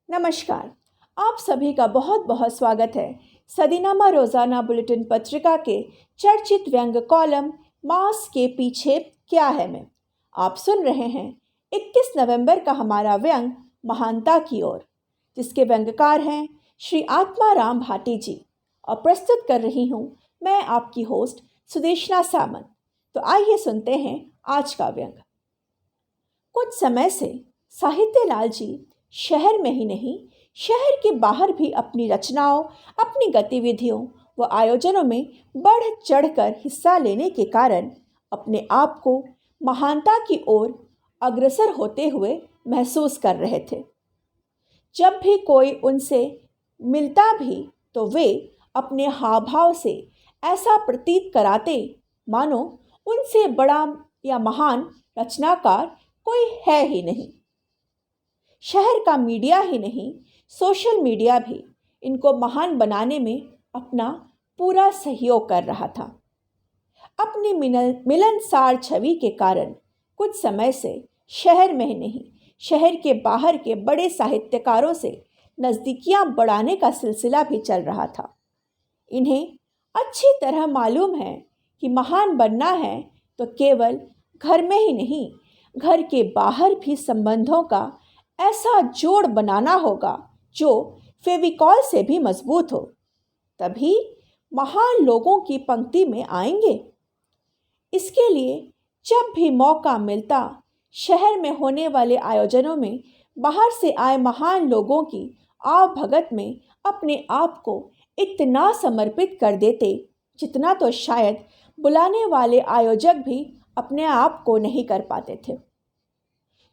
नमस्कार। आप सभी का बहुत बहुत स्वागत है सदीनामा रोज़ाना बुलेटिन पत्रिका के चर्चित व्यंग कॉलम मास्क के पीछे क्या है में। आप सुन रहे हैं 21 नवंबर का हमारा व्यंग महानता की ओर, जिसके व्यंगकार हैं श्री आत्माराम भाटी जी, और प्रस्तुत कर रही हूँ मैं आपकी होस्ट सुदेशना सामंत। तो आइए सुनते हैं आज का व्यंग। कुछ समय से साहित्यलाल जी शहर में ही नहीं, शहर के बाहर भी अपनी रचनाओं, अपनी गतिविधियों व आयोजनों में बढ़ चढ़कर हिस्सा लेने के कारण अपने आप को महानता की ओर अग्रसर होते हुए महसूस कर रहे थे। जब भी कोई उनसे मिलता भी तो वे अपने हाव भाव से ऐसा प्रतीत कराते मानो उनसे बड़ा या महान रचनाकार कोई है ही नहीं। शहर का मीडिया ही नहीं, सोशल मीडिया भी इनको महान बनाने में अपना पूरा सहयोग कर रहा था। अपनी मिलनसार छवि के कारण कुछ समय से शहर में ही नहीं, शहर के बाहर के बड़े साहित्यकारों से नज़दीकियां बढ़ाने का सिलसिला भी चल रहा था। इन्हें अच्छी तरह मालूम है कि महान बनना है तो केवल घर में ही नहीं, घर के बाहर भी संबंधों का ऐसा जोड़ बनाना होगा जो फेविकॉल से भी मजबूत हो, तभी महान लोगों की पंक्ति में आएंगे। इसके लिए जब भी मौका मिलता, शहर में होने वाले आयोजनों में बाहर से आए महान लोगों की आवभगत में अपने आप को इतना समर्पित कर देते जितना तो शायद बुलाने वाले आयोजक भी अपने आप को नहीं कर पाते थे।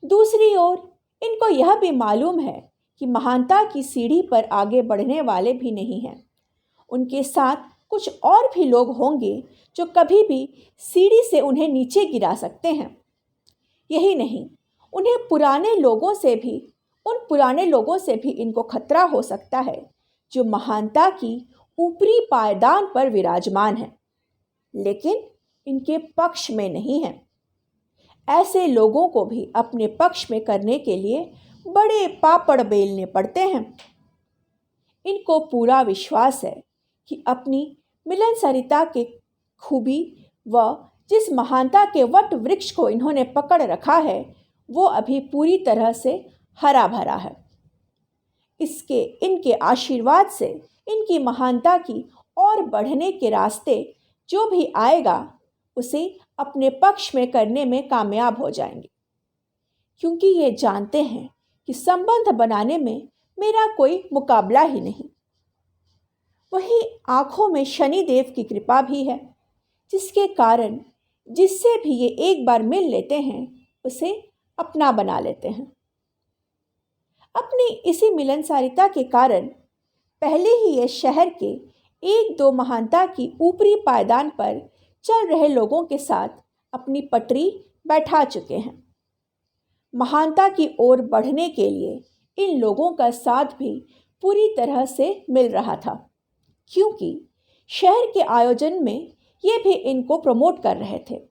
दूसरी ओर इनको यह भी मालूम है कि महानता की सीढ़ी पर आगे बढ़ने वाले भी नहीं हैं। उनके साथ कुछ और भी लोग होंगे जो कभी भी सीढ़ी से उन्हें नीचे गिरा सकते हैं। यही नहीं, उन पुराने लोगों से भी इनको खतरा हो सकता है जो महानता की ऊपरी पायदान पर विराजमान है, लेकिन इनके पक्ष में नहीं है। ऐसे लोगों को भी अपने पक्ष में करने के लिए बड़े पापड़ बेलने पड़ते हैं। इनको पूरा विश्वास है कि अपनी मिलनसारिता के खूबी व जिस महानता के वट वृक्ष को इन्होंने पकड़ रखा है वो अभी पूरी तरह से हरा भरा है। इनके आशीर्वाद से इनकी महानता की और बढ़ने के रास्ते जो भी आएगा उसे अपने पक्ष में करने में कामयाब हो जाएंगे, क्योंकि ये जानते हैं कि संबंध बनाने में मेरा कोई मुकाबला ही नहीं। वही आँखों में शनिदेव की कृपा भी है, जिसके कारण जिससे भी ये एक बार मिल लेते हैं उसे अपना बना लेते हैं। अपनी इसी मिलनसारिता के कारण पहले ही ये शहर के एक दो महानता की ऊपरी पायदान पर चल रहे लोगों के साथ अपनी पटरी बैठा चुके हैं। महानता की ओर बढ़ने के लिए इन लोगों का साथ भी पूरी तरह से मिल रहा था, क्योंकि शहर के आयोजन में ये भी इनको प्रमोट कर रहे थे।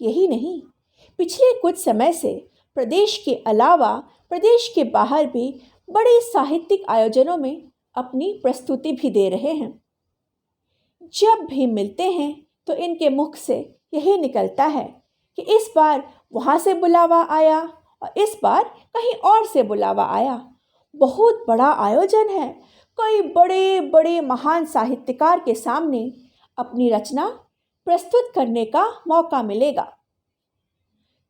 यही नहीं, पिछले कुछ समय से प्रदेश के अलावा प्रदेश के बाहर भी बड़े साहित्यिक आयोजनों में अपनी प्रस्तुति भी दे रहे हैं। जब भी मिलते हैं तो इनके मुख से यही निकलता है कि इस बार वहाँ से बुलावा आया और इस बार कहीं और से बुलावा आया। बहुत बड़ा आयोजन है, कई बड़े बड़े महान साहित्यकार के सामने अपनी रचना प्रस्तुत करने का मौका मिलेगा।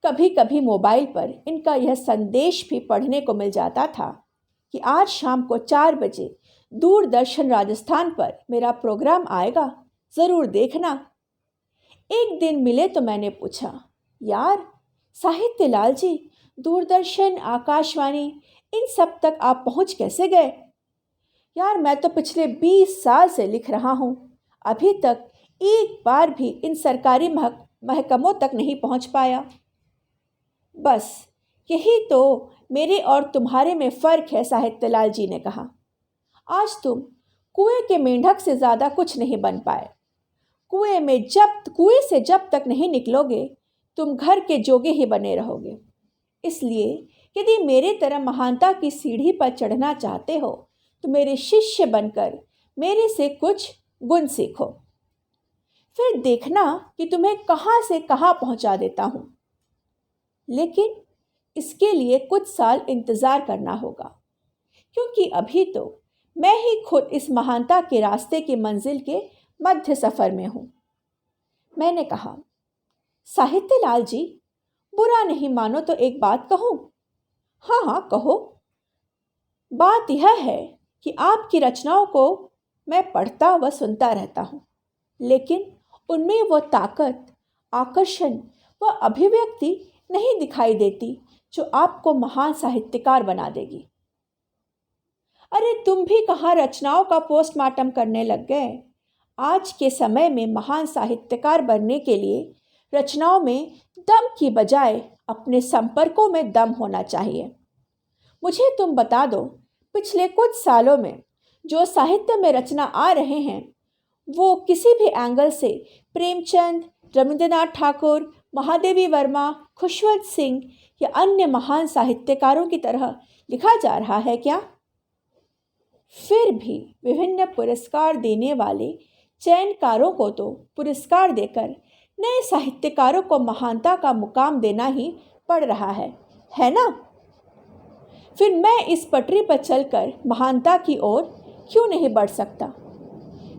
कभी कभी मोबाइल पर इनका यह संदेश भी पढ़ने को मिल जाता था कि आज शाम को 4 बजे दूरदर्शन राजस्थान पर मेरा प्रोग्राम आएगा, ज़रूर देखना। एक दिन मिले तो मैंने पूछा, यार साहित्यलाल जी, दूरदर्शन, आकाशवाणी, इन सब तक आप पहुंच कैसे गए? यार मैं तो पिछले 20 साल से लिख रहा हूं, अभी तक एक बार भी इन सरकारी महकमों तक नहीं पहुंच पाया। बस यही तो मेरे और तुम्हारे में फ़र्क है, साहित्यलाल जी ने कहा। आज तुम कुएं के मेंढक से ज़्यादा कुछ नहीं बन पाए। कुएं से जब तक नहीं निकलोगे तुम घर के जोगे ही बने रहोगे। इसलिए यदि मेरे तरह महानता की सीढ़ी पर चढ़ना चाहते हो तो मेरे शिष्य बनकर मेरे से कुछ गुण सीखो। फिर देखना कि तुम्हें कहाँ से कहाँ पहुँचा देता हूँ। लेकिन इसके लिए कुछ साल इंतज़ार करना होगा, क्योंकि अभी तो मैं ही खुद इस महानता के रास्ते की मंजिल के मध्य सफ़र में हूँ। मैंने कहा, साहित्यलाल जी, बुरा नहीं मानो तो एक बात कहूँ? हाँ हाँ कहो। बात यह है कि आपकी रचनाओं को मैं पढ़ता व सुनता रहता हूँ, लेकिन उनमें वो ताकत, आकर्षण व अभिव्यक्ति नहीं दिखाई देती जो आपको महान साहित्यकार बना देगी। अरे तुम भी कहाँ रचनाओं का पोस्टमार्टम करने लग गए? आज के समय में महान साहित्यकार बनने के लिए रचनाओं में दम की बजाय अपने संपर्कों में दम होना चाहिए। मुझे तुम बता दो, पिछले कुछ सालों में जो साहित्य में रचना आ रहे हैं वो किसी भी एंगल से प्रेमचंद, रविंद्रनाथ ठाकुर, महादेवी वर्मा, खुशवंत सिंह या अन्य महान साहित्यकारों की तरह लिखा जा रहा है क्या? फिर भी विभिन्न पुरस्कार देने वाले चयनकारों को तो पुरस्कार देकर नए साहित्यकारों को महानता का मुकाम देना ही पड़ रहा है ना? फिर मैं इस पटरी पर चलकर महानता की ओर क्यों नहीं बढ़ सकता?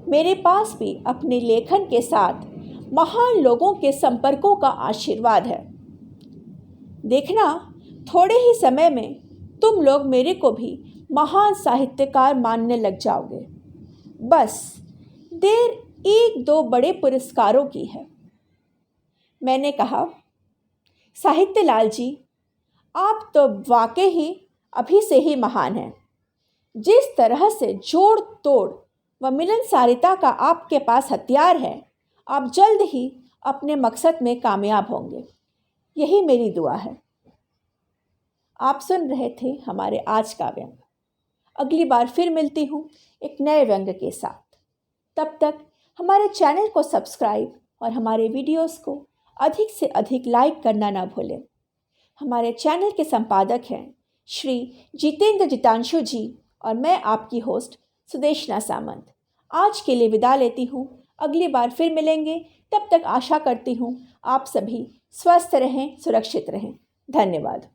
मेरे पास भी अपने लेखन के साथ महान लोगों के संपर्कों का आशीर्वाद है। देखना, थोड़े ही समय में तुम लोग मेरे को भी महान साहित्यकार मानने लग जाओगे। बस देर एक दो बड़े पुरस्कारों की है। मैंने कहा, साहित्यलाल जी, आप तो वाकई ही अभी से ही महान हैं। जिस तरह से जोड़ तोड़ व मिलनसारिता का आपके पास हथियार है, आप जल्द ही अपने मकसद में कामयाब होंगे। यही मेरी दुआ है। आप सुन रहे थे हमारे आज का व्यंग। अगली बार फिर मिलती हूँ एक नए व्यंग के साथ। तब तक हमारे चैनल को सब्सक्राइब और हमारे वीडियोस को अधिक से अधिक लाइक करना ना भूलें। हमारे चैनल के संपादक हैं श्री जितेंद्र जितांशु जी और मैं आपकी होस्ट सुदेशना सामंत। आज के लिए विदा लेती हूँ। अगली बार फिर मिलेंगे। तब तक आशा करती हूँ आप सभी स्वस्थ रहें, सुरक्षित रहें। धन्यवाद।